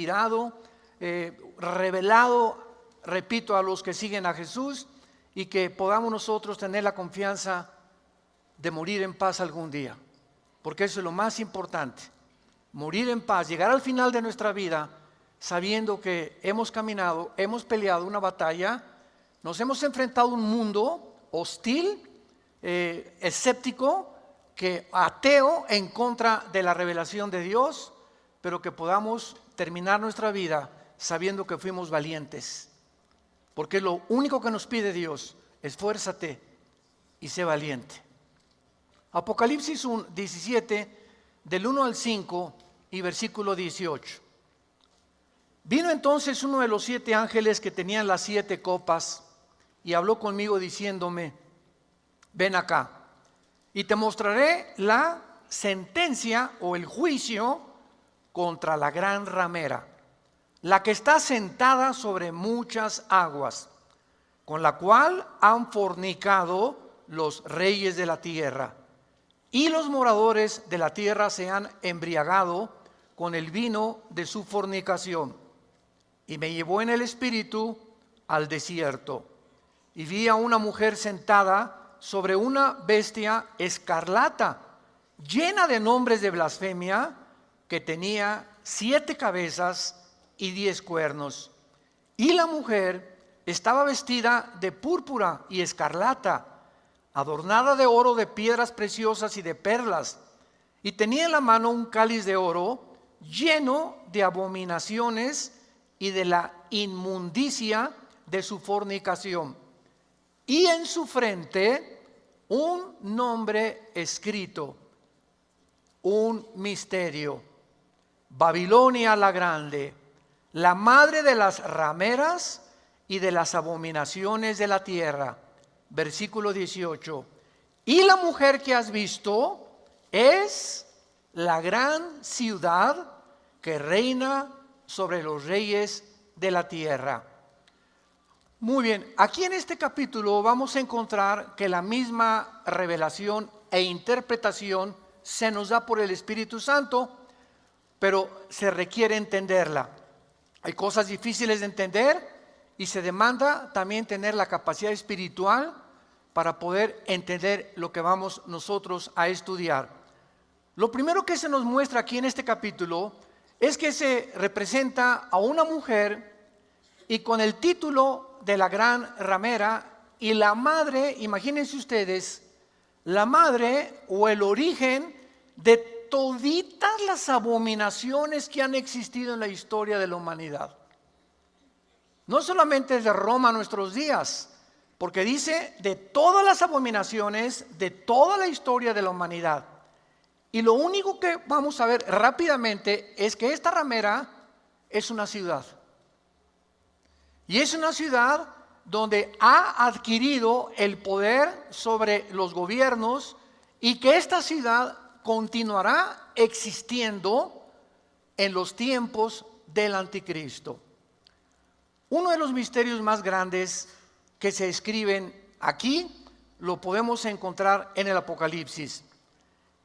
inspirado, revelado, repito, a los que siguen a Jesús, y que podamos nosotros tener la confianza de morir en paz algún día, porque eso es lo más importante, morir en paz, llegar al final de nuestra vida sabiendo que hemos caminado, hemos peleado una batalla, nos hemos enfrentado a un mundo hostil, escéptico, ateo, en contra de la revelación de Dios, pero que podamos terminar nuestra vida sabiendo que fuimos valientes, porque lo único que nos pide Dios: esfuérzate y sé valiente. Apocalipsis 17, del 1 al 5 y versículo 18. Vino entonces uno de los 7 ángeles que tenían las 7 copas y habló conmigo diciéndome: ven acá y te mostraré la sentencia o el juicio contra la gran ramera, la que está sentada sobre muchas aguas, con la cual han fornicado los reyes de la tierra, y los moradores de la tierra se han embriagado con el vino de su fornicación. Y me llevó en el espíritu al desierto, y vi a una mujer sentada sobre una bestia escarlata, llena de nombres de blasfemia, que tenía 7 cabezas y 10 cuernos. Y la mujer estaba vestida de púrpura y escarlata, adornada de oro, de piedras preciosas y de perlas, y tenía en la mano un cáliz de oro lleno de abominaciones y de la inmundicia de su fornicación, y en su frente un nombre escrito, un misterio: Babilonia la grande, la madre de las rameras y de las abominaciones de la tierra. Versículo 18. Y la mujer que has visto es la gran ciudad que reina sobre los reyes de la tierra. Muy bien, aquí en este capítulo vamos a encontrar que la misma revelación e interpretación se nos da por el Espíritu Santo, pero se requiere entenderla. Hay cosas difíciles de entender y se demanda también tener la capacidad espiritual para poder entender lo que vamos nosotros a estudiar. Lo primero que se nos muestra aquí en este capítulo es que se representa a una mujer, y con el título de la gran ramera, y la madre, imagínense ustedes, la madre o el origen de toditas las abominaciones que han existido en la historia de la humanidad. No solamente de Roma a nuestros días, porque dice de todas las abominaciones de toda la historia de la humanidad. Y lo único que vamos a ver rápidamente es que esta ramera es una ciudad. Y es una ciudad donde ha adquirido el poder sobre los gobiernos, y que esta ciudad continuará existiendo en los tiempos del anticristo. Uno de los misterios más grandes que se escriben aquí lo podemos encontrar en el Apocalipsis.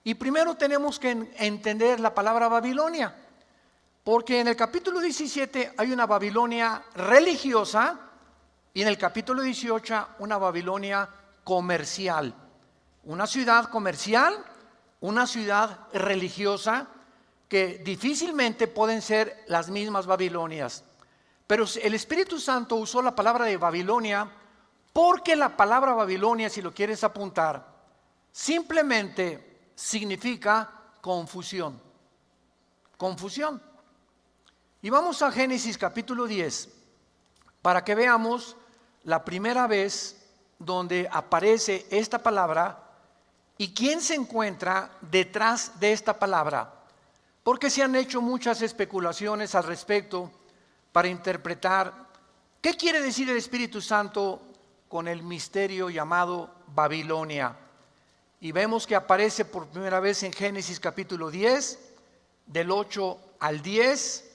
Y primero tenemos que entender la palabra Babilonia, porque en el capítulo 17 hay una Babilonia religiosa y en el capítulo 18 una Babilonia comercial. Una ciudad comercial, una ciudad religiosa, que difícilmente pueden ser las mismas Babilonias. Pero el Espíritu Santo usó la palabra de Babilonia porque la palabra Babilonia, si lo quieres apuntar, simplemente significa confusión. Confusión. Y vamos a Génesis capítulo 10 para que veamos la primera vez donde aparece esta palabra y quién se encuentra detrás de esta palabra. Porque se han hecho muchas especulaciones al respecto para interpretar qué quiere decir el Espíritu Santo con el misterio llamado Babilonia. Y vemos que aparece por primera vez en Génesis capítulo 10, del 8 al 10,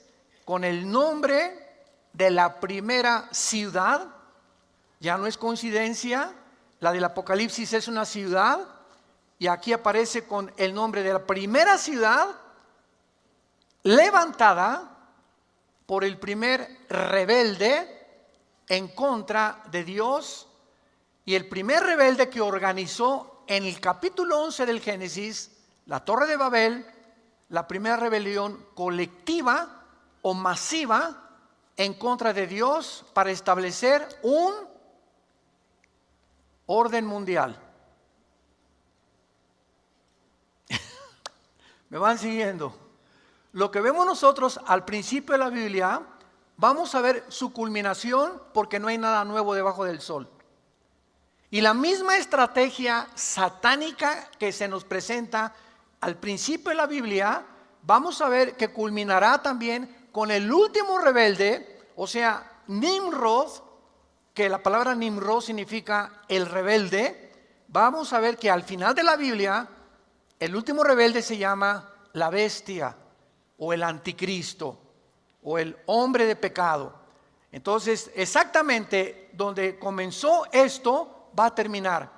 con el nombre de la primera ciudad. Ya no es coincidencia, la del Apocalipsis es una ciudad, y aquí aparece con el nombre de la primera ciudad levantada, por el primer rebelde en contra de Dios, y el primer rebelde que organizó en el capítulo 11 del Génesis, la Torre de Babel, la primera rebelión colectiva o masiva en contra de Dios para establecer un orden mundial. ¿Me van siguiendo? Lo que vemos nosotros al principio de la Biblia, vamos a ver su culminación porque no hay nada nuevo debajo del sol. Y la misma estrategia satánica que se nos presenta al principio de la Biblia, vamos a ver que culminará también con el último rebelde, o sea, Nimrod, que la palabra Nimrod significa el rebelde. Vamos a ver que al final de la Biblia, el último rebelde se llama la bestia, o el anticristo, o el hombre de pecado. Entonces, exactamente donde comenzó esto, va a terminar.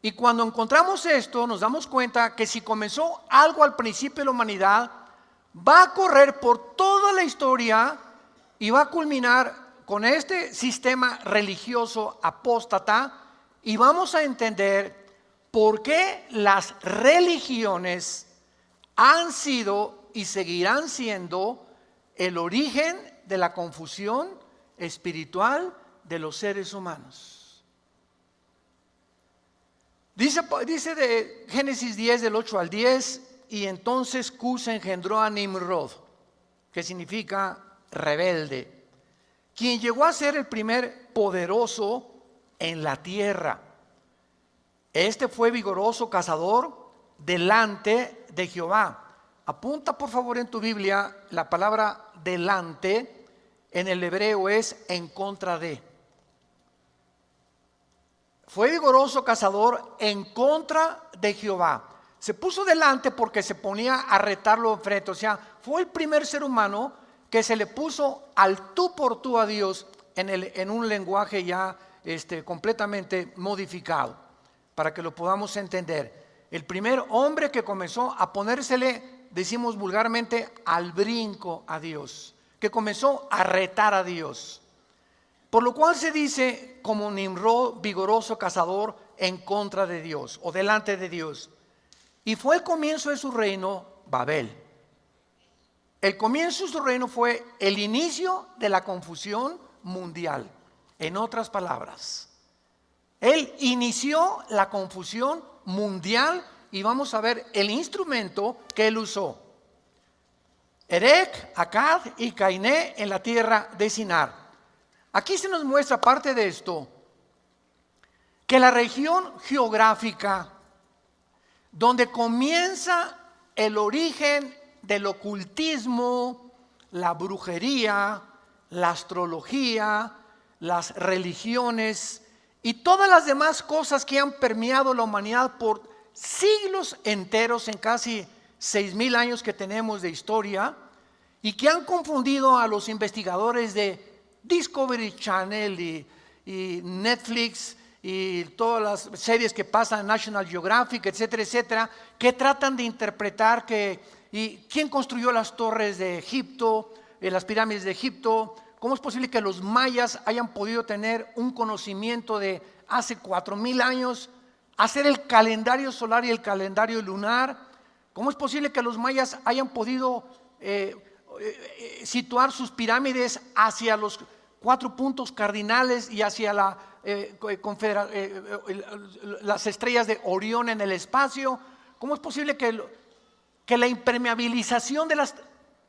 Y cuando encontramos esto, nos damos cuenta que si comenzó algo al principio de la humanidad, va a correr por toda la historia y va a culminar con este sistema religioso apóstata, y vamos a entender por qué las religiones han sido y seguirán siendo el origen de la confusión espiritual de los seres humanos. Dice de Génesis 10 del 8 al 10, y entonces Cus engendró a Nimrod, que significa rebelde, quien llegó a ser el primer poderoso en la tierra. Este fue vigoroso cazador delante de Jehová. Apunta por favor en tu Biblia, la palabra delante en el hebreo es en contra de. Fue vigoroso cazador en contra de Jehová. Se puso delante porque se ponía a retarlo enfrente. O sea, fue el primer ser humano que se le puso al tú por tú a Dios en un lenguaje ya completamente modificado, para que lo podamos entender. El primer hombre que comenzó a ponérsele, decimos vulgarmente, al brinco a Dios, que comenzó a retar a Dios. Por lo cual se dice como Nimrod, vigoroso cazador en contra de Dios o delante de Dios. Y fue el comienzo de su reino, Babel. El comienzo de su reino fue el inicio de la confusión mundial. En otras palabras, él inició la confusión mundial. Y vamos a ver el instrumento que él usó. Erech, Akkad y Cainé en la tierra de Sinar. Aquí se nos muestra, aparte de esto, que la región geográfica donde comienza el origen del ocultismo, la brujería, la astrología, las religiones y todas las demás cosas que han permeado la humanidad por siglos enteros, en casi 6,000 años que tenemos de historia, y que han confundido a los investigadores de Discovery Channel y Netflix y todas las series que pasan en National Geographic, etcétera, etcétera, que tratan de interpretar quién construyó las torres de Egipto, las pirámides de Egipto. ¿Cómo es posible que los mayas hayan podido tener un conocimiento de hace 4,000 años, hacer el calendario solar y el calendario lunar? ¿Cómo es posible que los mayas hayan podido situar sus pirámides hacia los 4 puntos cardinales y hacia las estrellas de Orión en el espacio? ¿Cómo es posible que la impermeabilización de las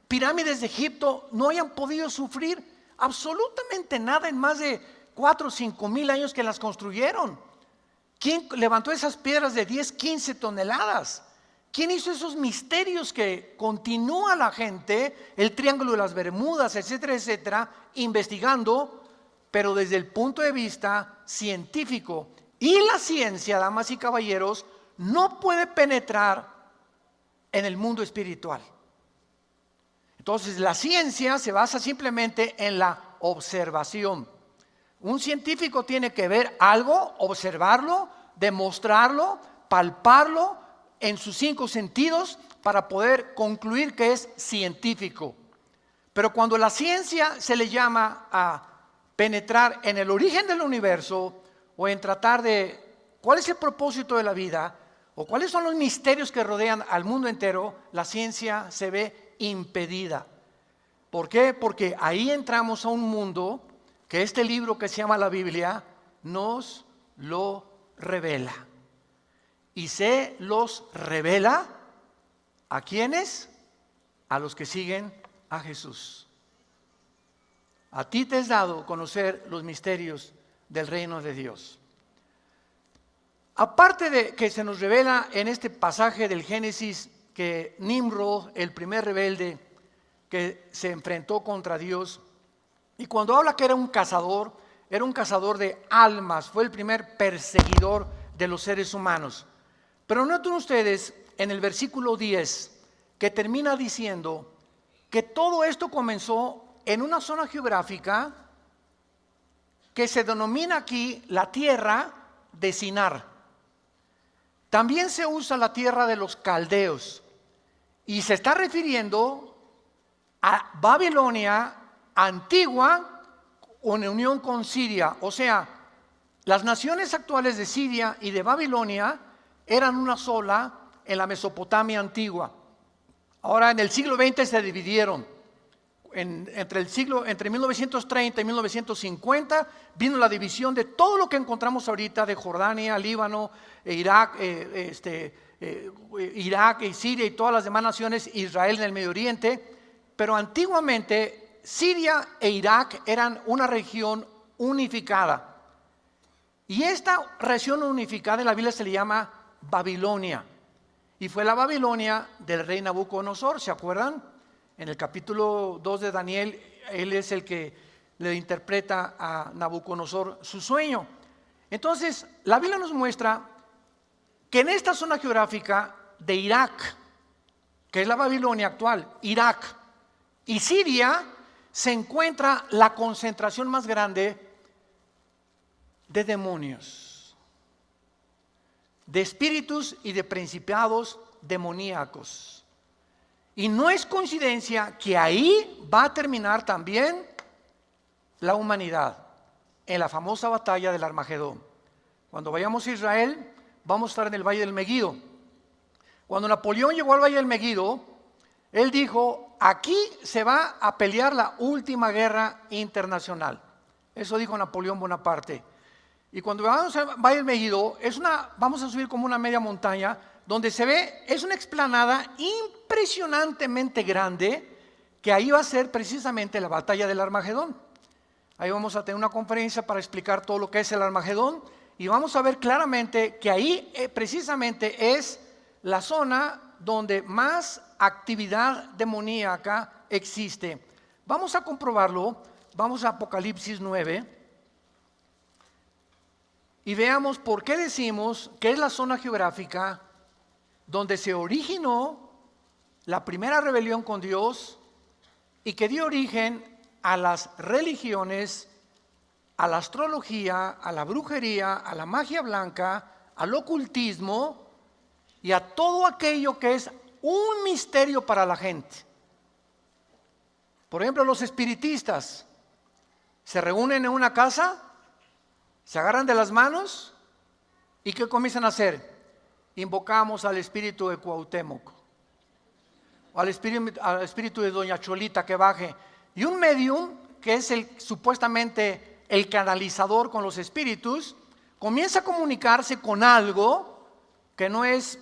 pirámides de Egipto no hayan podido sufrir absolutamente nada en más de 4 o 5 mil años que las construyeron? ¿Quién levantó esas piedras de 10, 15 toneladas? ¿Quién hizo esos misterios que continúa la gente, el Triángulo de las Bermudas, etcétera, etcétera, investigando, pero desde el punto de vista científico? Y la ciencia, damas y caballeros, no puede penetrar en el mundo espiritual. Entonces la ciencia se basa simplemente en la observación. Un científico tiene que ver algo, observarlo, demostrarlo, palparlo en sus 5 sentidos para poder concluir que es científico. Pero cuando la ciencia se le llama a penetrar en el origen del universo o en tratar de cuál es el propósito de la vida o cuáles son los misterios que rodean al mundo entero, la ciencia se ve impedida. ¿Por qué? Porque ahí entramos a un mundo que este libro que se llama la Biblia nos lo revela. Y se los revela ¿a quiénes? A los que siguen a Jesús. A ti te es dado conocer los misterios del reino de Dios. Aparte de que se nos revela en este pasaje del Génesis que Nimrod, el primer rebelde que se enfrentó contra Dios, y cuando habla que era un cazador de almas, fue el primer perseguidor de los seres humanos. Pero noten ustedes en el versículo 10 que termina diciendo que todo esto comenzó en una zona geográfica que se denomina aquí la tierra de Sinar. También se usa la tierra de los caldeos y se está refiriendo a Babilonia antigua en unión con Siria. O sea, las naciones actuales de Siria y de Babilonia eran una sola en la Mesopotamia antigua. Ahora en el siglo XX se dividieron. Entre 1930 y 1950 vino la división de todo lo que encontramos ahorita de Jordania, Líbano, Irak, Irak y Siria y todas las demás naciones, Israel en el Medio Oriente. Pero antiguamente Siria e Irak eran una región unificada. Y esta región unificada en la Biblia se le llama Babilonia. Y fue la Babilonia del rey Nabucodonosor, ¿se acuerdan? En el capítulo 2 de Daniel, él es el que le interpreta a Nabucodonosor su sueño. Entonces, la Biblia nos muestra que en esta zona geográfica de Irak, que es la Babilonia actual, Irak y Siria, se encuentra la concentración más grande de demonios, de espíritus y de principados demoníacos. Y no es coincidencia que ahí va a terminar también la humanidad, en la famosa batalla del Armagedón. Cuando vayamos a Israel, vamos a estar en el Valle del Megido. Cuando Napoleón llegó al Valle del Megido, él dijo, aquí se va a pelear la última guerra internacional. Eso dijo Napoleón Bonaparte. Y cuando vamos al Valle del Megido, vamos a subir como una media montaña, donde se ve, es una explanada impresionantemente grande, que ahí va a ser precisamente la batalla del Armagedón. Ahí vamos a tener una conferencia para explicar todo lo que es el Armagedón, y vamos a ver claramente que ahí precisamente es la zona donde más actividad demoníaca existe. Vamos a comprobarlo, vamos a Apocalipsis 9, y veamos por qué decimos que es la zona geográfica donde se originó la primera rebelión con Dios y que dio origen a las religiones, a la astrología, a la brujería, a la magia blanca, al ocultismo y a todo aquello que es un misterio para la gente. Por ejemplo, los espiritistas se reúnen en una casa, se agarran de las manos y ¿qué comienzan a hacer? Invocamos al espíritu de Cuauhtémoc, al espíritu de Doña Cholita que baje. Y un medium, que es supuestamente el canalizador con los espíritus, comienza a comunicarse con algo que no es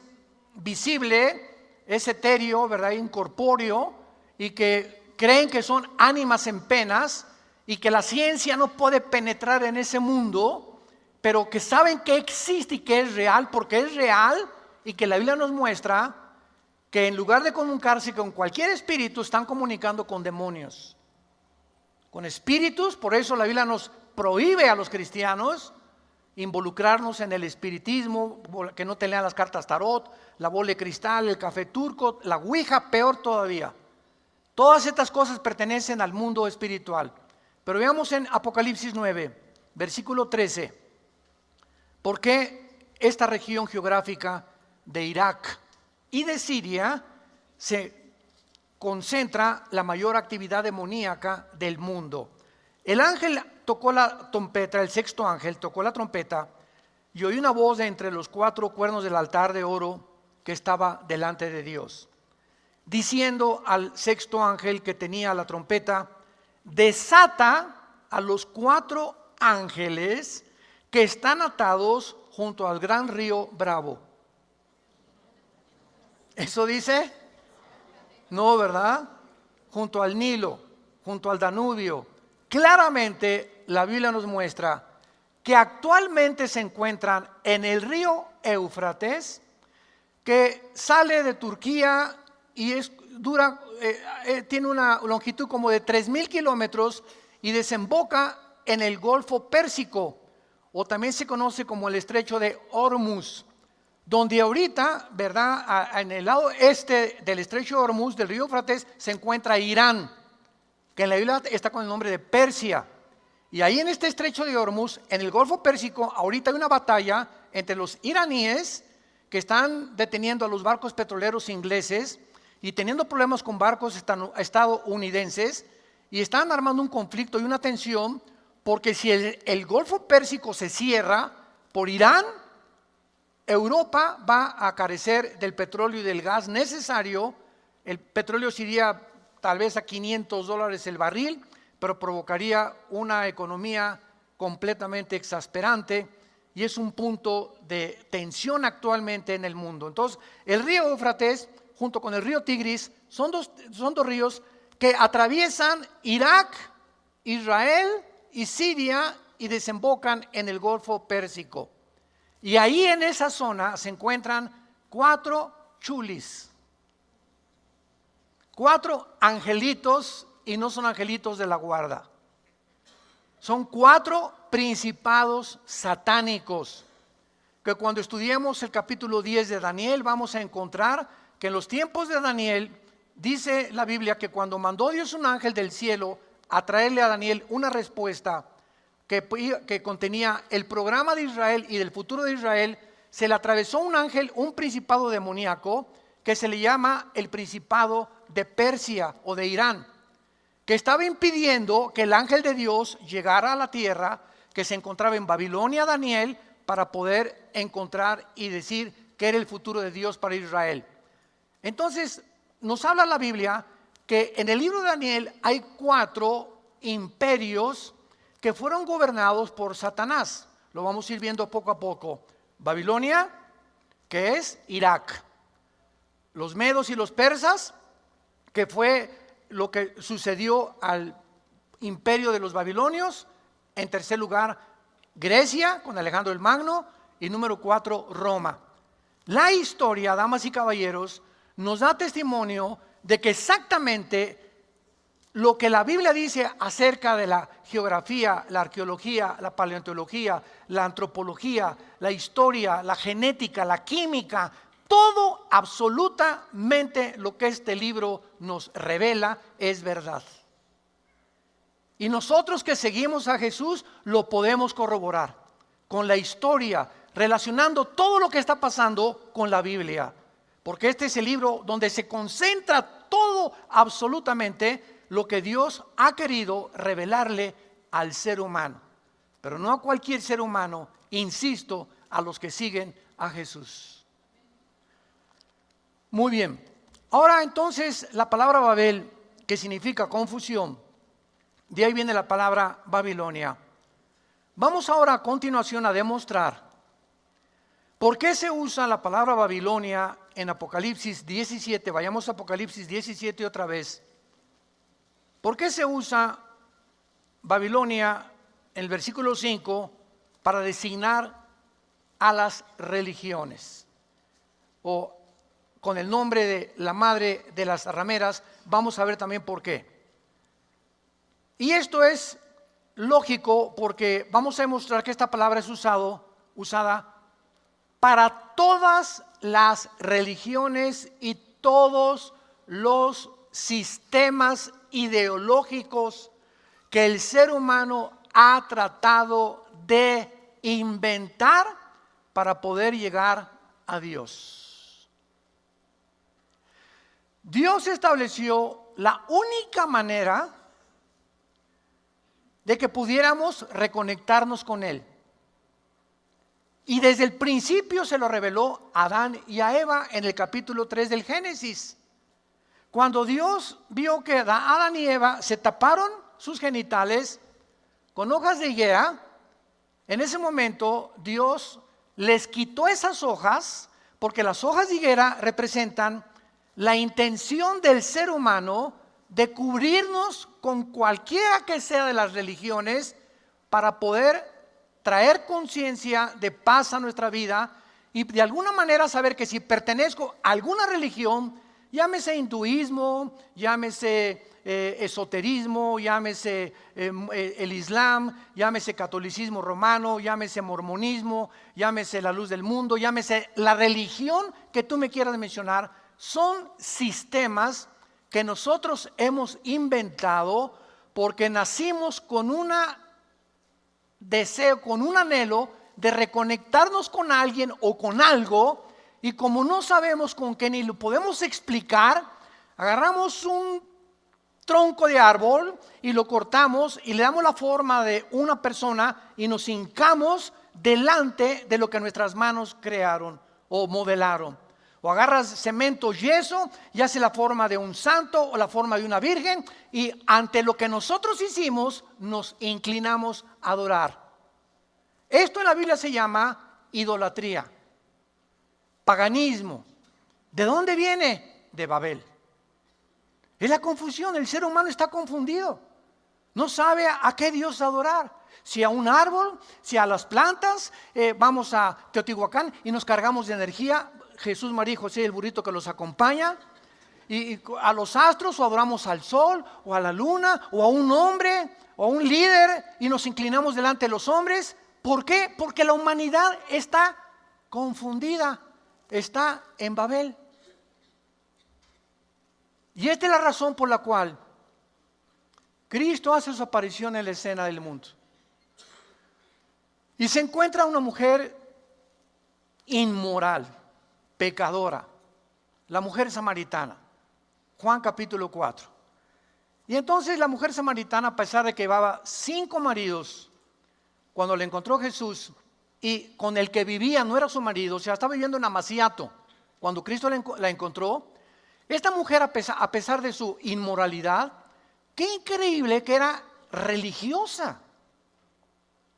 visible, es etéreo, ¿verdad? Incorpóreo, y que creen que son ánimas en penas y que la ciencia no puede penetrar en ese mundo, pero que saben que existe y que es real, porque es real, y que la Biblia nos muestra que en lugar de comunicarse con cualquier espíritu, están comunicando con demonios, con espíritus. Por eso la Biblia nos prohíbe a los cristianos involucrarnos en el espiritismo, que no te lean las cartas tarot, la bola de cristal, el café turco, la ouija, peor todavía. Todas estas cosas pertenecen al mundo espiritual. Pero veamos en Apocalipsis 9, versículo 13. ¿Por qué esta región geográfica de Irak y de Siria se concentra la mayor actividad demoníaca del mundo. El ángel tocó la trompeta, el sexto ángel tocó la trompeta, y oí una voz de entre los 4 cuernos del altar de oro que estaba delante de Dios, diciendo al sexto ángel que tenía la trompeta: desata a los 4 ángeles que están atados junto al gran río Bravo. ¿Eso dice? No, ¿verdad? Junto al Nilo, junto al Danubio. Claramente la Biblia nos muestra que actualmente se encuentran en el río Éufrates, que sale de Turquía y tiene una longitud como de 3,000 kilómetros y desemboca en el Golfo Pérsico, o también se conoce como el Estrecho de Hormuz, donde ahorita, ¿verdad?, en el lado este del Estrecho de Hormuz, del río Éufrates, se encuentra Irán, que en la Biblia está con el nombre de Persia. Y ahí en este Estrecho de Hormuz, en el Golfo Pérsico, ahorita hay una batalla entre los iraníes, que están deteniendo a los barcos petroleros ingleses y teniendo problemas con barcos estadounidenses, y están armando un conflicto y una tensión, porque si el Golfo Pérsico se cierra por Irán, Europa va a carecer del petróleo y del gas necesario. El petróleo iría tal vez a $500 el barril, pero provocaría una economía completamente exasperante, y es un punto de tensión actualmente en el mundo. Entonces, el río Éufrates junto con el río Tigris son dos ríos que atraviesan Irak, Israel y Siria y desembocan en el Golfo Pérsico. Y ahí en esa zona se encuentran 4 chulis, 4 angelitos, y no son angelitos de la guarda. Son 4 principados satánicos, que cuando estudiemos el capítulo 10 de Daniel vamos a encontrar que en los tiempos de Daniel, dice la Biblia que cuando mandó Dios un ángel del cielo a traerle a Daniel una respuesta que contenía el programa de Israel y del futuro de Israel, se le atravesó un ángel, un principado demoníaco, que se le llama el principado de Persia o de Irán, que estaba impidiendo que el ángel de Dios llegara a la tierra, que se encontraba en Babilonia, Daniel, para poder encontrar y decir que era el futuro de Dios para Israel. Entonces, nos habla la Biblia que en el libro de Daniel hay 4 imperios que fueron gobernados por Satanás. Lo vamos a ir viendo poco a poco. Babilonia, que es Irak. Los medos y los persas, que fue lo que sucedió al imperio de los babilonios. En tercer lugar, Grecia con Alejandro el Magno, y número 4, Roma. La historia, damas y caballeros, nos da testimonio de que exactamente lo que la Biblia dice acerca de la geografía, la arqueología, la paleontología, la antropología, la historia, la genética, la química, todo, absolutamente lo que este libro nos revela es verdad. Y nosotros que seguimos a Jesús lo podemos corroborar con la historia, relacionando todo lo que está pasando con la Biblia. Porque este es el libro donde se concentra todo, absolutamente, lo que Dios ha querido revelarle al ser humano. Pero no a cualquier ser humano, insisto, a los que siguen a Jesús. Muy bien, ahora entonces la palabra Babel, que significa confusión, de ahí viene la palabra Babilonia. Vamos ahora a continuación a demostrar por qué se usa la palabra Babilonia en Apocalipsis 17. Vayamos a Apocalipsis 17 otra vez. ¿Por qué se usa Babilonia en el versículo 5 para designar a las religiones? O con el nombre de la madre de las rameras, vamos a ver también por qué. Y esto es lógico porque vamos a demostrar que esta palabra es usada para todas las religiones y todos los sistemas ideológicos que el ser humano ha tratado de inventar para poder llegar a Dios. Dios estableció la única manera de que pudiéramos reconectarnos con Él. Y desde el principio se lo reveló a Adán y a Eva en el capítulo 3 del Génesis. Cuando Dios vio que Adán y Eva se taparon sus genitales con hojas de higuera, en ese momento Dios les quitó esas hojas, porque las hojas de higuera representan la intención del ser humano de cubrirnos con cualquiera que sea de las religiones para poder traer conciencia de paz a nuestra vida y de alguna manera saber que si pertenezco a alguna religión, llámese hinduismo, llámese esoterismo, llámese el Islam, llámese catolicismo romano, llámese mormonismo, llámese la luz del mundo, llámese la religión que tú me quieras mencionar, son sistemas que nosotros hemos inventado porque nacimos con un deseo, con un anhelo de reconectarnos con alguien o con algo, y como no sabemos con qué ni lo podemos explicar, agarramos un tronco de árbol y lo cortamos y le damos la forma de una persona y nos hincamos delante de lo que nuestras manos crearon o modelaron. O agarras cemento, yeso y hace la forma de un santo o la forma de una virgen, y ante lo que nosotros hicimos nos inclinamos a adorar. Esto en la Biblia se llama idolatría, paganismo. ¿De dónde viene? De Babel. Es la confusión, el ser humano está confundido. No sabe a qué Dios adorar. Si a un árbol, si a las plantas, vamos a Teotihuacán y nos cargamos de energía. Jesús, María y José, el burrito que los acompaña, y a los astros, o adoramos al sol, o a la luna, o a un hombre, o a un líder, y nos inclinamos delante de los hombres. ¿Por qué? Porque la humanidad está confundida, está en Babel. Y esta es la razón por la cual Cristo hace su aparición en la escena del mundo. Y se encuentra una mujer inmoral, pecadora, la mujer samaritana, Juan capítulo 4. Y entonces la mujer samaritana, a pesar de que llevaba 5 maridos, cuando le encontró Jesús, y con el que vivía no era su marido, o sea, estaba viviendo en Amaciato, cuando Cristo la encontró, esta mujer, a pesar de su inmoralidad, qué increíble que era religiosa,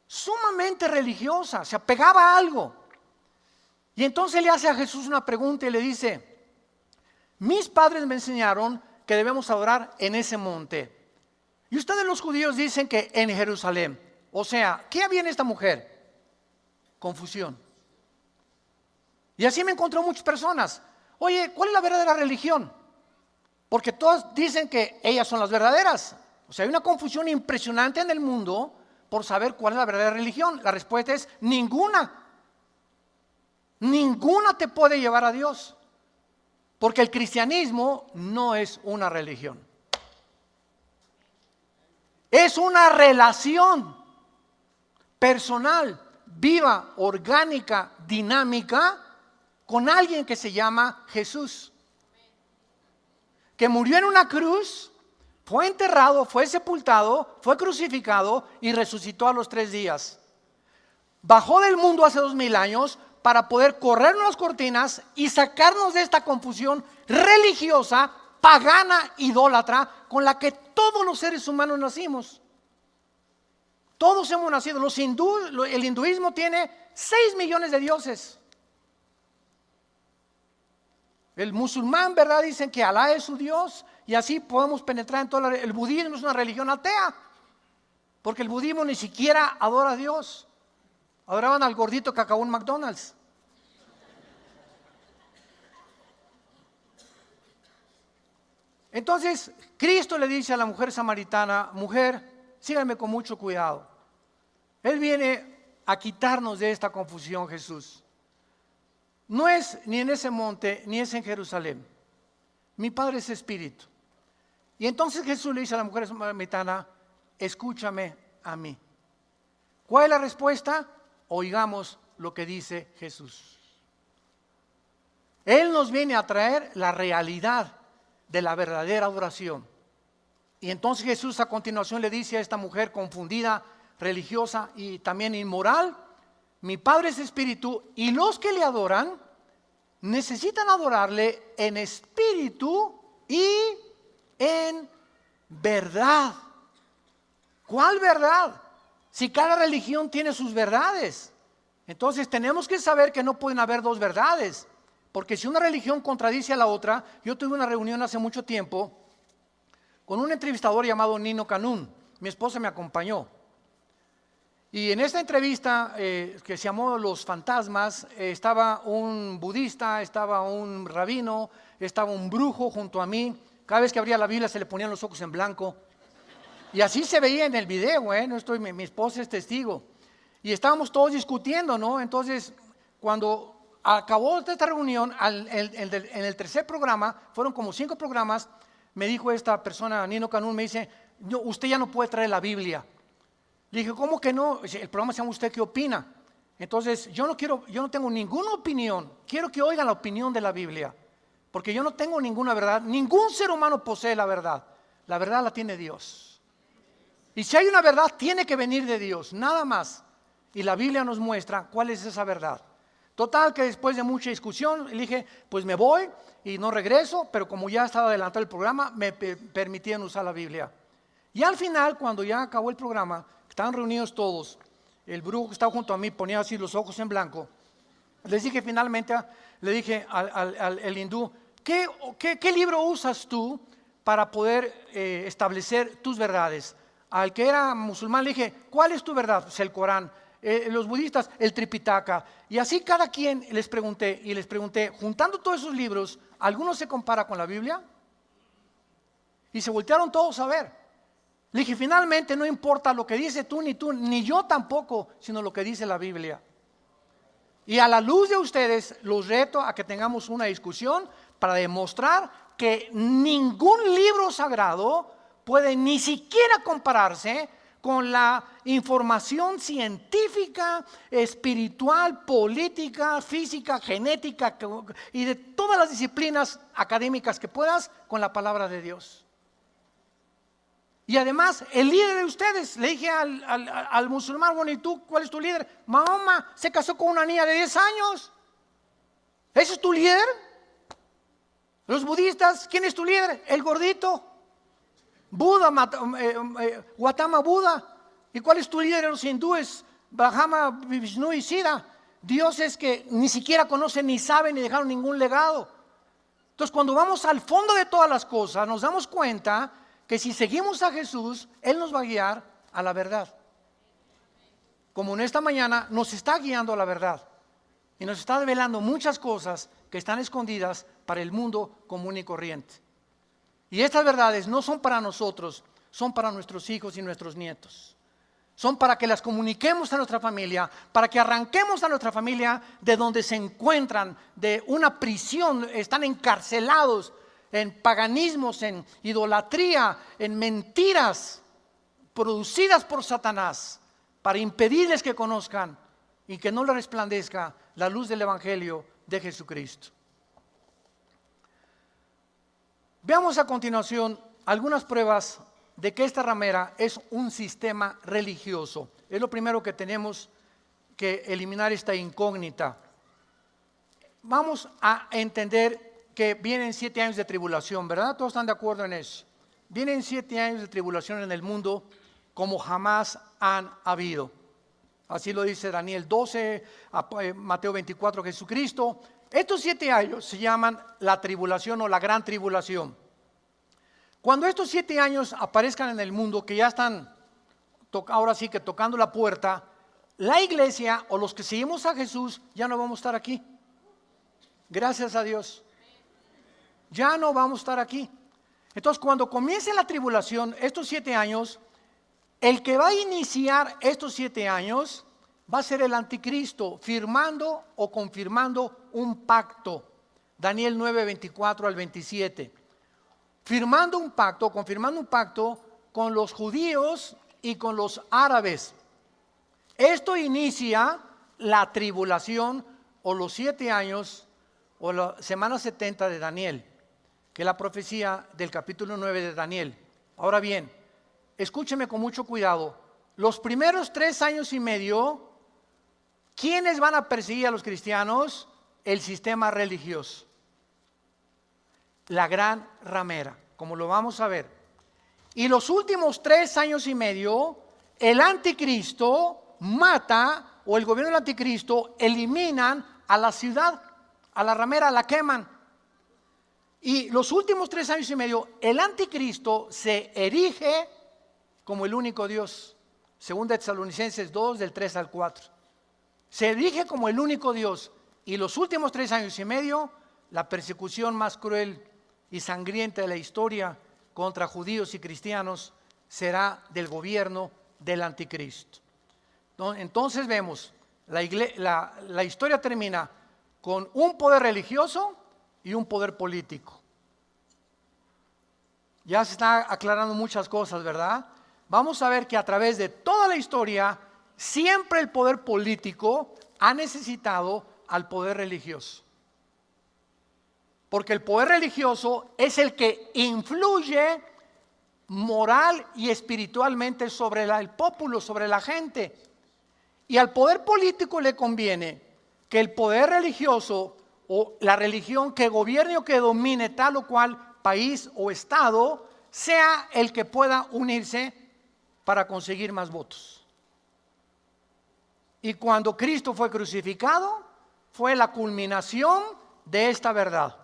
sumamente religiosa, se apegaba a algo. Y entonces le hace a Jesús una pregunta y le dice: mis padres me enseñaron que debemos adorar en ese monte, y ustedes los judíos dicen que en Jerusalén. O sea, ¿qué había en esta mujer? Confusión. Y así me encontró muchas personas. Oye, ¿cuál es la verdadera religión? Porque todas dicen que ellas son las verdaderas. O sea, hay una confusión impresionante en el mundo por saber cuál es la verdadera religión. La respuesta es ninguna. Ninguna te puede llevar a Dios, porque el cristianismo no es una religión, es una relación personal, viva, orgánica, dinámica con alguien que se llama Jesús, que murió en una cruz, fue enterrado, fue sepultado, fue crucificado y resucitó a los 3 días. Bajó del mundo hace 2000 años para poder corrernos las cortinas y sacarnos de esta confusión religiosa, pagana, idólatra, con la que todos los seres humanos nacimos. Todos hemos nacido. El hinduismo tiene 6 millones de dioses. El musulmán, ¿verdad? Dicen que Alá es su Dios, y así podemos penetrar en toda el budismo es una religión atea, porque el budismo ni siquiera adora a Dios. Adoraban al gordito que acabó en McDonald's. Entonces Cristo le dice a la mujer samaritana: mujer, síganme con mucho cuidado. Él viene a quitarnos de esta confusión. Jesús no es ni en ese monte ni es en Jerusalén. Mi Padre es espíritu. Y entonces Jesús le dice a la mujer samaritana: escúchame a mí. ¿Cuál es la respuesta? Oigamos lo que dice Jesús. Él nos viene a traer la realidad de la verdadera adoración. Y entonces Jesús a continuación le dice a esta mujer confundida, religiosa y también inmoral: mi Padre es espíritu y los que le adoran necesitan adorarle en espíritu y en verdad. ¿Cuál verdad? Si cada religión tiene sus verdades. Entonces tenemos que saber que no pueden haber dos verdades, porque si una religión contradice a la otra. Yo tuve una reunión hace mucho tiempo con un entrevistador llamado Nino Canún. Mi esposa me acompañó. Y en esta entrevista que se llamó Los Fantasmas, estaba un budista, estaba un rabino, estaba un brujo junto a mí. Cada vez que abría la Biblia se le ponían los ojos en blanco. Y así se veía en el video, mi esposa es testigo. Y estábamos todos discutiendo, ¿no? Entonces, cuando acabó esta reunión, en el tercer programa, fueron como 5 programas, me dijo esta persona, Nino Canún, me dice: no, usted ya no puede traer la Biblia. Le dije: ¿cómo que no? El programa se llama ¿Usted qué opina? Entonces, yo no tengo ninguna opinión. Quiero que oigan la opinión de la Biblia, porque yo no tengo ninguna verdad. Ningún ser humano posee la verdad. La verdad la tiene Dios. Y si hay una verdad, tiene que venir de Dios, nada más. Y la Biblia nos muestra cuál es esa verdad. Total, que después de mucha discusión, le dije: pues me voy y no regreso, pero como ya estaba adelantado el programa, me permitían usar la Biblia. Y al final, cuando ya acabó el programa, estaban reunidos todos, el brujo que estaba junto a mí ponía así los ojos en blanco. Les dije finalmente, le dije al hindú: ¿qué libro usas tú para poder establecer tus verdades? Al que era musulmán le dije: ¿cuál es tu verdad? Pues el Corán. Los budistas, el Tripitaka. Y así cada quien les pregunté, juntando todos esos libros, ¿alguno se compara con la Biblia? Y se voltearon todos a ver. Le dije: finalmente no importa lo que dice tú, ni yo tampoco, sino lo que dice la Biblia. Y a la luz de ustedes, los reto a que tengamos una discusión para demostrar que ningún libro sagrado puede ni siquiera compararse con la información científica, espiritual, política, física, genética y de todas las disciplinas académicas que puedas, con la palabra de Dios. Y además, el líder de ustedes, le dije al musulmán: bueno, ¿y tú cuál es tu líder? Mahoma se casó con una niña de 10 años. ¿Ese es tu líder? Los budistas, ¿quién es tu líder? El gordito. Buda, Gautama Buda. ¿Y cuál es tu líder de los hindúes? Brahma, Vishnu y Siddha. Dioses que ni siquiera conocen, ni saben, ni dejaron ningún legado. Entonces, cuando vamos al fondo de todas las cosas, nos damos cuenta que si seguimos a Jesús, Él nos va a guiar a la verdad. Como en esta mañana nos está guiando a la verdad. Y nos está revelando muchas cosas que están escondidas para el mundo común y corriente. Y estas verdades no son para nosotros, son para nuestros hijos y nuestros nietos. Son para que las comuniquemos a nuestra familia, para que arranquemos a nuestra familia de donde se encuentran, de una prisión, están encarcelados en paganismos, en idolatría, en mentiras producidas por Satanás, para impedirles que conozcan y que no les resplandezca la luz del Evangelio de Jesucristo. Veamos a continuación algunas pruebas de que esta ramera es un sistema religioso. Es lo primero que tenemos que eliminar, esta incógnita. Vamos a entender que vienen 7 años de tribulación, ¿verdad? Todos están de acuerdo en eso. Vienen 7 años de tribulación en el mundo como jamás han habido. Así lo dice Daniel 12, Mateo 24, Jesucristo. Estos 7 años se llaman la tribulación o la gran tribulación. Cuando estos 7 años aparezcan en el mundo, que ya están ahora sí que tocando la puerta, la iglesia o los que seguimos a Jesús ya no vamos a estar aquí. Gracias a Dios. Ya no vamos a estar aquí. Entonces, cuando comience la tribulación, estos 7 años, el que va a iniciar estos 7 años va a ser el anticristo, firmando o confirmando un pacto. Daniel 9, 24 al 27. Firmando un pacto, confirmando un pacto con los judíos y con los árabes. Esto inicia la tribulación o los 7 años o la semana 70 de Daniel. que la profecía del capítulo 9 de Daniel. Ahora bien, escúcheme con mucho cuidado. Los primeros 3 años y medio, ¿quiénes van a perseguir a los cristianos? El sistema religioso. La gran ramera, como lo vamos a ver. Y los últimos 3 años y medio, el anticristo mata, o el gobierno del anticristo eliminan a la ciudad, a la ramera, la queman. Y los últimos 3 años y medio, el anticristo se erige como el único Dios. Según Tesalonicenses 2, del 3 al 4. Se erige como el único Dios. Y los últimos 3 años y medio, la persecución más cruel y sangrienta de la historia contra judíos y cristianos será del gobierno del anticristo. Entonces vemos, la historia termina con un poder religioso y un poder político. Ya se está aclarando muchas cosas, ¿verdad? Vamos a ver que a través de toda la historia, siempre el poder político ha necesitado al poder religioso. Porque el poder religioso es el que influye moral y espiritualmente sobre el pueblo, sobre la gente. Y al poder político le conviene que el poder religioso o la religión que gobierne o que domine tal o cual país o estado sea el que pueda unirse para conseguir más votos. Y cuando Cristo fue crucificado, fue la culminación de esta verdad.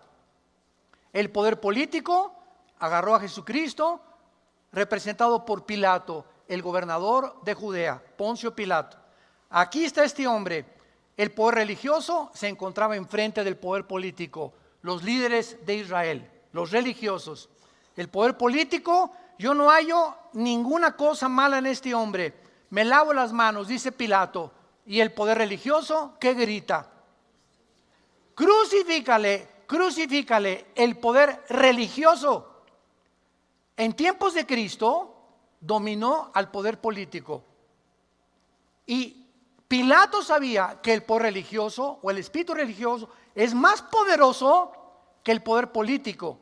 El poder político agarró a Jesucristo, representado por Pilato, el gobernador de Judea, Poncio Pilato. Aquí está este hombre. El poder religioso se encontraba enfrente del poder político, los líderes de Israel, los religiosos. El poder político, yo no hallo ninguna cosa mala en este hombre. Me lavo las manos, dice Pilato. Y el poder religioso, ¿qué grita? Crucifícale, crucifícale. El poder religioso. En tiempos de Cristo dominó al poder político. Y Pilato sabía que el poder religioso o el espíritu religioso es más poderoso que el poder político.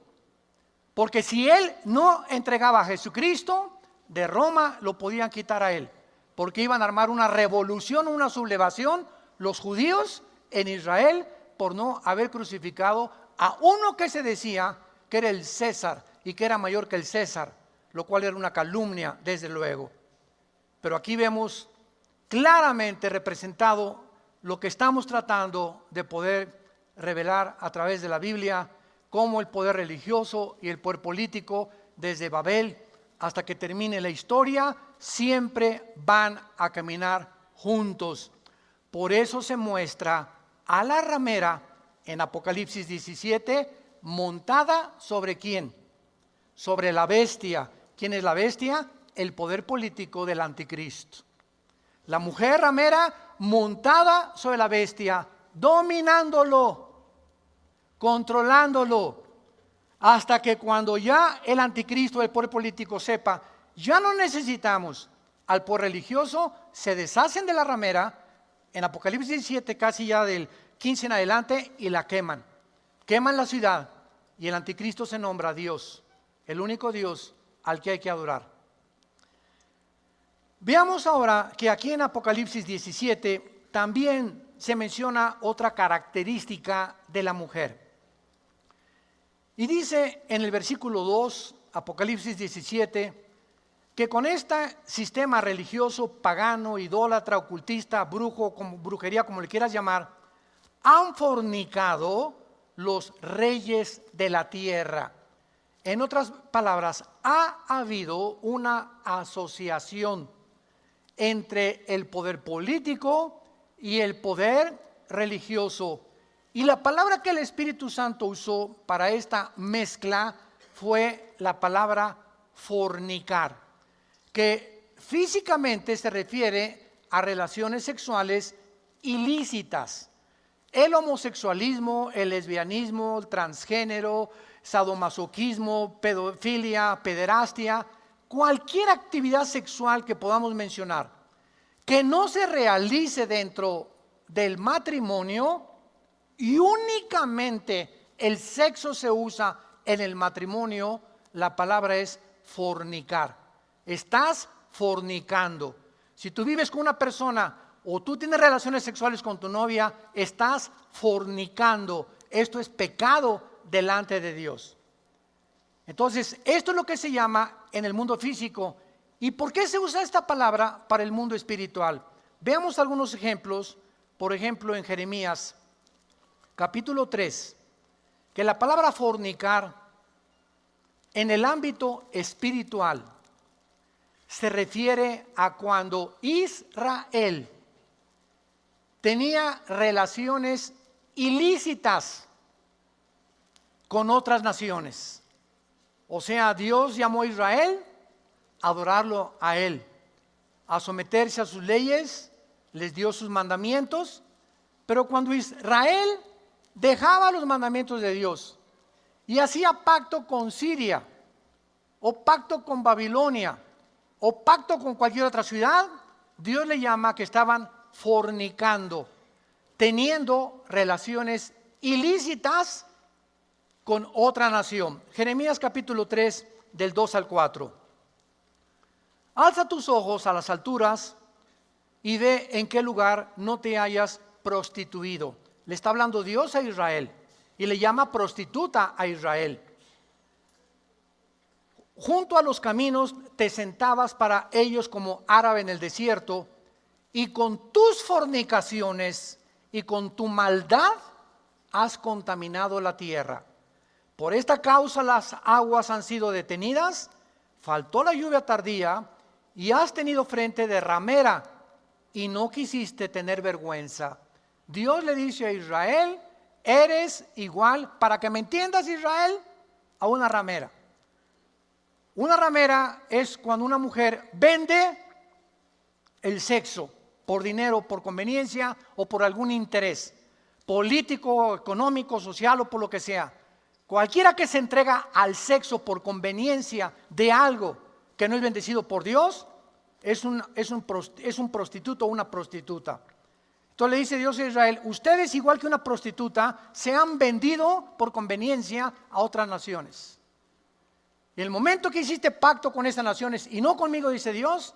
Porque si él no entregaba a Jesucristo, de Roma lo podían quitar a él. Porque iban a armar una revolución, una sublevación, los judíos en Israel, por no haber crucificado a uno que se decía que era el César y que era mayor que el César, lo cual era una calumnia, desde luego. Pero aquí vemos claramente representado lo que estamos tratando de poder revelar a través de la Biblia, como el poder religioso y el poder político, desde Babel hasta que termine la historia, siempre van a caminar juntos. Por eso se muestra a la ramera en Apocalipsis 17 montada sobre ¿quién? Sobre la bestia. ¿Quién es la bestia? El poder político del anticristo. La mujer ramera montada sobre la bestia, dominándolo, controlándolo, hasta que cuando ya el anticristo, el poder político sepa, ya no necesitamos al poder religioso, se deshacen de la ramera, en Apocalipsis 17 casi ya del 15 en adelante, y la queman. Queman la ciudad y el anticristo se nombra Dios, el único Dios al que hay que adorar. Veamos ahora que aquí en Apocalipsis 17 también se menciona otra característica de la mujer. Y dice en el versículo 2, Apocalipsis 17, que con este sistema religioso, pagano, idólatra, ocultista, brujo, brujería, como le quieras llamar, han fornicado los reyes de la tierra. En otras palabras, ha habido una asociación entre el poder político y el poder religioso. Y la palabra que el Espíritu Santo usó para esta mezcla fue la palabra fornicar, que físicamente se refiere a relaciones sexuales ilícitas. El homosexualismo, el lesbianismo, el transgénero, sadomasoquismo, pedofilia, pederastia, cualquier actividad sexual que podamos mencionar, que no se realice dentro del matrimonio y únicamente el sexo se usa en el matrimonio, la palabra es fornicar. Estás fornicando. Si tú vives con una persona o tú tienes relaciones sexuales con tu novia, estás fornicando. Esto es pecado delante de Dios. Entonces, esto es lo que se llama en el mundo físico. ¿Y por qué se usa esta palabra para el mundo espiritual? Veamos algunos ejemplos. Por ejemplo, en Jeremías, capítulo 3, que la palabra fornicar en el ámbito espiritual se refiere a cuando Israel tenía relaciones ilícitas con otras naciones. O sea, Dios llamó a Israel a adorarlo a Él, a someterse a sus leyes, les dio sus mandamientos, pero cuando Israel dejaba los mandamientos de Dios y hacía pacto con Siria, o pacto con Babilonia, o pacto con cualquier otra ciudad, Dios le llama que estaban fornicando, teniendo relaciones ilícitas con otra nación. Jeremías capítulo 3, del 2 al 4. Alza tus ojos a las alturas y ve en qué lugar no te hayas prostituido. Le está hablando Dios a Israel y le llama prostituta a Israel. Junto a los caminos te sentabas para ellos como árabe en el desierto, y con tus fornicaciones y con tu maldad has contaminado la tierra. Por esta causa las aguas han sido detenidas, faltó la lluvia tardía, y has tenido frente de ramera, y no quisiste tener vergüenza. Dios le dice a Israel: eres igual, para que me entiendas, Israel, a una ramera. Una ramera es cuando una mujer vende el sexo por dinero, por conveniencia o por algún interés político, económico, social o por lo que sea. Cualquiera que se entrega al sexo por conveniencia de algo que no es bendecido por Dios es un prostituto o una prostituta. Entonces le dice Dios a Israel: ustedes, igual que una prostituta, se han vendido por conveniencia a otras naciones. Y el momento que hiciste pacto con esas naciones y no conmigo, dice Dios,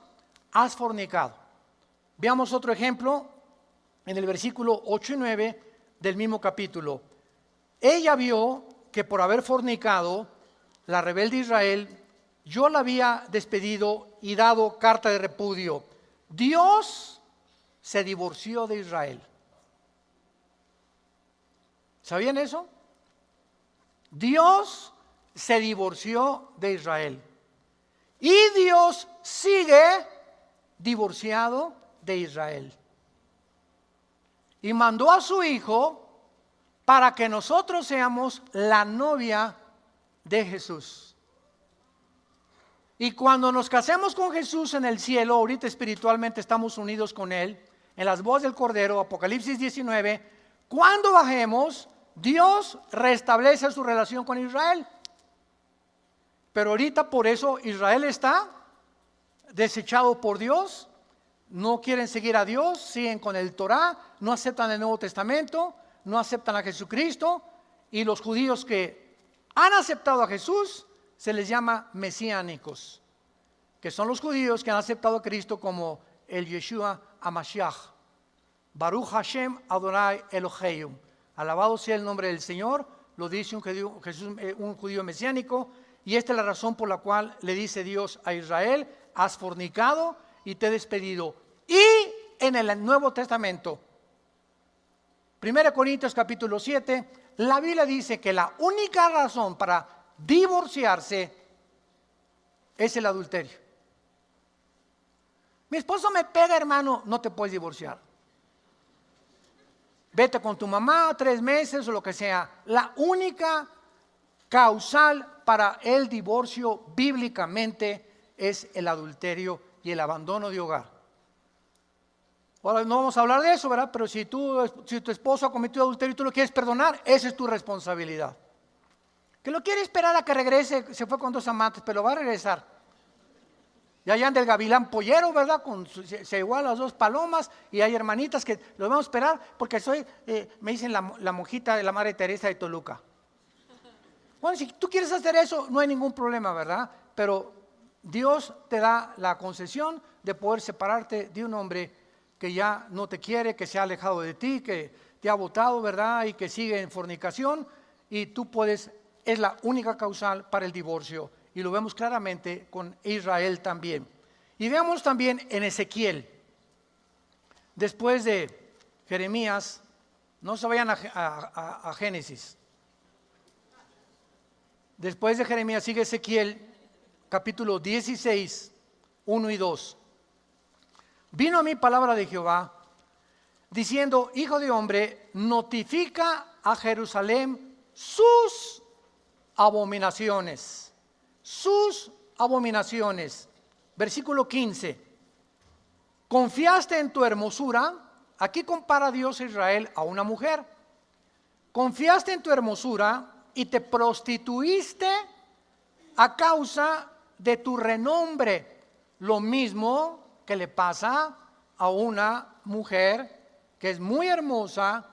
has fornicado. Veamos otro ejemplo en el versículo 8 y 9 del mismo capítulo. Ella vio que por haber fornicado, la rebelde Israel, yo la había despedido y dado carta de repudio. Dios se divorció de Israel. ¿Sabían eso? Dios se divorció de Israel. Y Dios sigue divorciado de Israel. Y mandó a su Hijo para que nosotros seamos la novia de Jesús. Y cuando nos casemos con Jesús en el cielo, ahorita espiritualmente estamos unidos con Él, en las bodas del Cordero, Apocalipsis 19, cuando bajemos, Dios restablece su relación con Israel. Pero ahorita por eso Israel está desechado por Dios, no quieren seguir a Dios, siguen con el Torá, no aceptan el Nuevo Testamento, no aceptan a Jesucristo, y los judíos que han aceptado a Jesús se les llama mesiánicos, que son los judíos que han aceptado a Cristo como el Yeshua HaMashiach. Baruch Hashem Adonai Eloheinu. Alabado sea el nombre del Señor, lo dice un judío mesiánico. Y esta es la razón por la cual le dice Dios a Israel: has fornicado y te he despedido. Y en el Nuevo Testamento, 1 Corintios capítulo 7, la Biblia dice que la única razón para divorciarse es el adulterio. Mi esposo me pega, hermano, no te puedes divorciar. Vete con tu mamá 3 meses o lo que sea. La única causal para el divorcio bíblicamente es el adulterio y el abandono de hogar. Ahora no vamos a hablar de eso, ¿verdad? Pero si tu esposo ha cometido adulterio y tú lo quieres perdonar, esa es tu responsabilidad. Que lo quiere esperar a que regrese, se fue con 2 amantes, pero va a regresar. Y allá anda el gavilán pollero, ¿verdad? Se igual las 2 palomas, y hay hermanitas que los vamos a esperar porque me dicen la monjita de la Madre Teresa de Toluca. Bueno, si tú quieres hacer eso, no hay ningún problema, ¿verdad? Pero Dios te da la concesión de poder separarte de un hombre que ya no te quiere, que se ha alejado de ti, que te ha botado, ¿verdad? Y que sigue en fornicación, y tú puedes, es la única causal para el divorcio. Y lo vemos claramente con Israel también. Y veamos también en Ezequiel, después de Jeremías, no se vayan a Génesis. Después de Jeremías sigue Ezequiel, capítulo 16, 1 y 2. Vino a mí palabra de Jehová, diciendo: hijo de hombre, notifica a Jerusalén sus abominaciones. Sus abominaciones. Versículo 15. Confiaste en tu hermosura. Aquí compara Dios a Israel a una mujer. Confiaste en tu hermosura y te prostituiste a causa de tu renombre. Lo mismo que le pasa a una mujer que es muy hermosa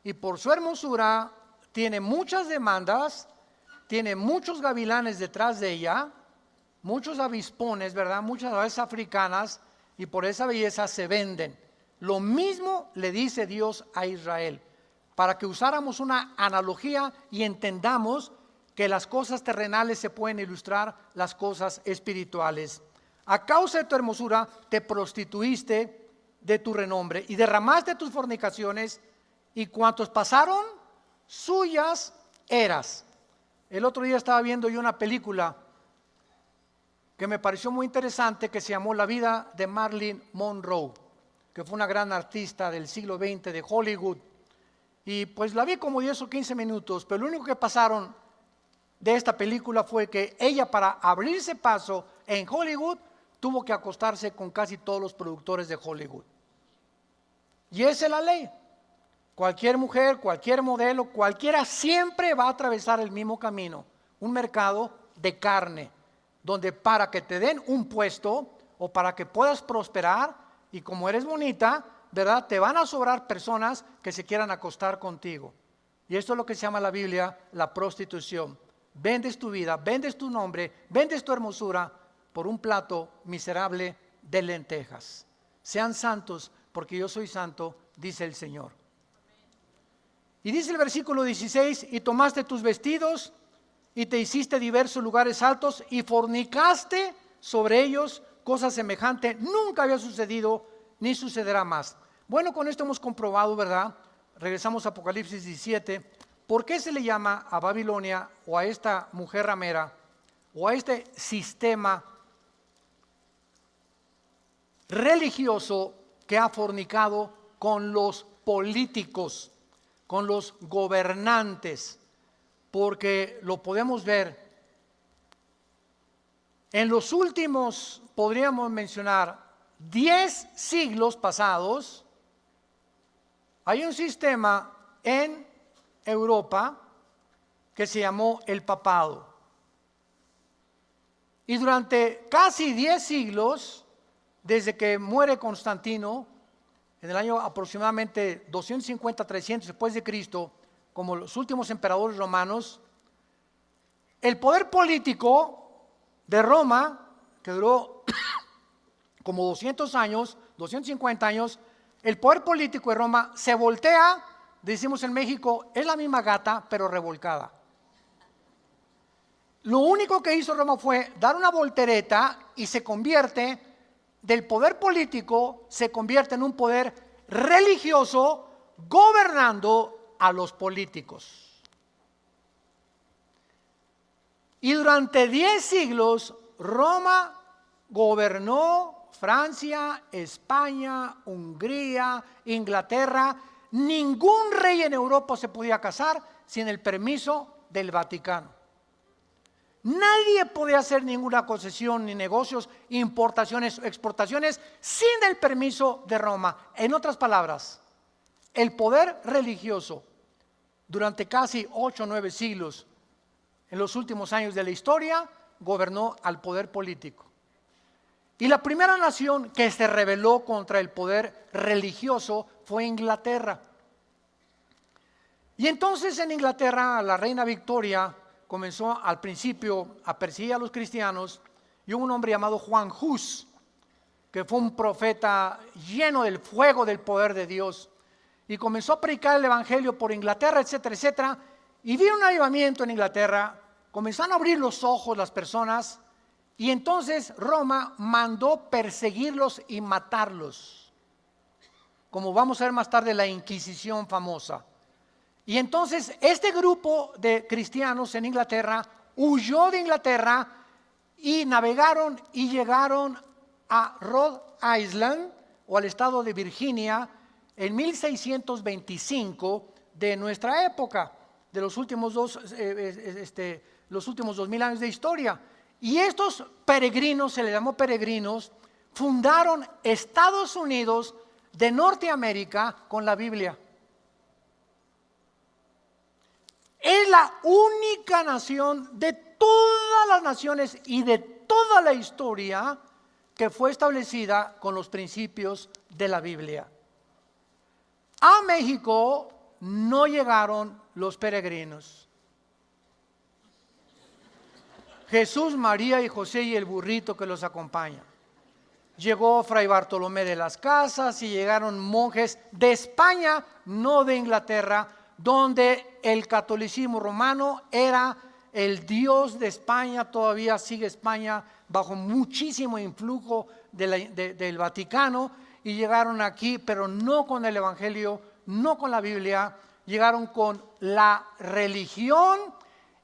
y por su hermosura tiene muchas demandas, tiene muchos gavilanes detrás de ella, muchos avispones, ¿verdad? Muchas aves africanas, y por esa belleza se venden. Lo mismo le dice Dios a Israel, para que usáramos una analogía y entendamos que las cosas terrenales se pueden ilustrar las cosas espirituales. A causa de tu hermosura te prostituiste de tu renombre y derramaste tus fornicaciones, y cuantos pasaron, suyas eras. El otro día estaba viendo yo una película que me pareció muy interesante, que se llamó La vida de Marilyn Monroe, que fue una gran artista del siglo XX de Hollywood. Y pues la vi como 10 o 15 minutos, pero lo único que pasaron de esta película fue que ella, para abrirse paso en Hollywood, tuvo que acostarse con casi todos los productores de Hollywood. Y esa es la ley. Cualquier mujer, cualquier modelo, cualquiera siempre va a atravesar el mismo camino, un mercado de carne, donde para que te den un puesto o para que puedas prosperar, y como eres bonita, ¿verdad?, te van a sobrar personas que se quieran acostar contigo. Y esto es lo que se llama en la Biblia la prostitución. Vendes tu vida, vendes tu nombre, vendes tu hermosura por un plato miserable de lentejas. Sean santos, porque yo soy santo, dice el Señor. Y dice el versículo 16: y tomaste tus vestidos y te hiciste diversos lugares altos y fornicaste sobre ellos, cosa semejante nunca había sucedido ni sucederá más. Bueno, con esto hemos comprobado, ¿verdad? Regresamos a Apocalipsis 17. ¿Por qué se le llama a Babilonia, o a esta mujer ramera, o a este sistema religioso que ha fornicado con los políticos, con los gobernantes? Porque lo podemos ver en los últimos, podríamos mencionar, 10 siglos pasados. Hay un sistema en Europa que se llamó el papado. Y durante casi 10 siglos, desde que muere Constantino, en el año aproximadamente 250-300 después de Cristo, como los últimos emperadores romanos, el poder político de Roma, que duró como 200 años, 250 años, el poder político de Roma se voltea, decimos en México, es la misma gata, pero revolcada. Lo único que hizo Roma fue dar una voltereta y se convierte, del poder político, se convierte en un poder religioso gobernando a los políticos. Y durante 10 siglos, Roma gobernó Francia, España, Hungría, Inglaterra. Ningún rey en Europa se podía casar sin el permiso del Vaticano. Nadie podía hacer ninguna concesión, ni negocios, importaciones o exportaciones sin el permiso de Roma. En otras palabras, el poder religioso durante casi 8 o 9 siglos, en los últimos años de la historia, gobernó al poder político. Y la primera nación que se rebeló contra el poder religioso fue Inglaterra. Y entonces en Inglaterra la reina Victoria comenzó al principio a perseguir a los cristianos, y hubo un hombre llamado Juan Hus, que fue un profeta lleno del fuego del poder de Dios, y comenzó a predicar el evangelio por Inglaterra, etcétera, etcétera, y vino un avivamiento en Inglaterra, comenzaron a abrir los ojos las personas, y entonces Roma mandó perseguirlos y matarlos, como vamos a ver más tarde la Inquisición famosa. Y entonces este grupo de cristianos en Inglaterra huyó de Inglaterra y navegaron y llegaron a Rhode Island o al estado de Virginia en 1625 de nuestra época, de los últimos 2000 años de historia. Y estos peregrinos, se les llamó peregrinos, fundaron Estados Unidos de Norteamérica con la Biblia. Es la única nación de todas las naciones y de toda la historia que fue establecida con los principios de la Biblia. A México no llegaron los peregrinos. Jesús, María y José y el burrito que los acompaña. Llegó Fray Bartolomé de las Casas y llegaron monjes de España, no de Inglaterra, donde el catolicismo romano era el Dios de España. Todavía sigue España bajo muchísimo influjo del Vaticano, y llegaron aquí, pero no con el Evangelio, no con la Biblia, llegaron con la religión.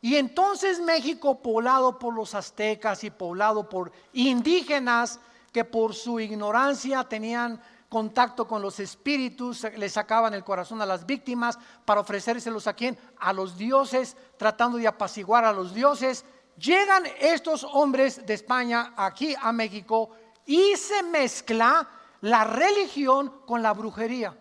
Y entonces México, poblado por los aztecas y poblado por indígenas que por su ignorancia tenían contacto con los espíritus, le sacaban el corazón a las víctimas para ofrecérselos a quién, a los dioses, tratando de apaciguar a los dioses. Llegan estos hombres de España aquí a México y se mezcla la religión con la brujería.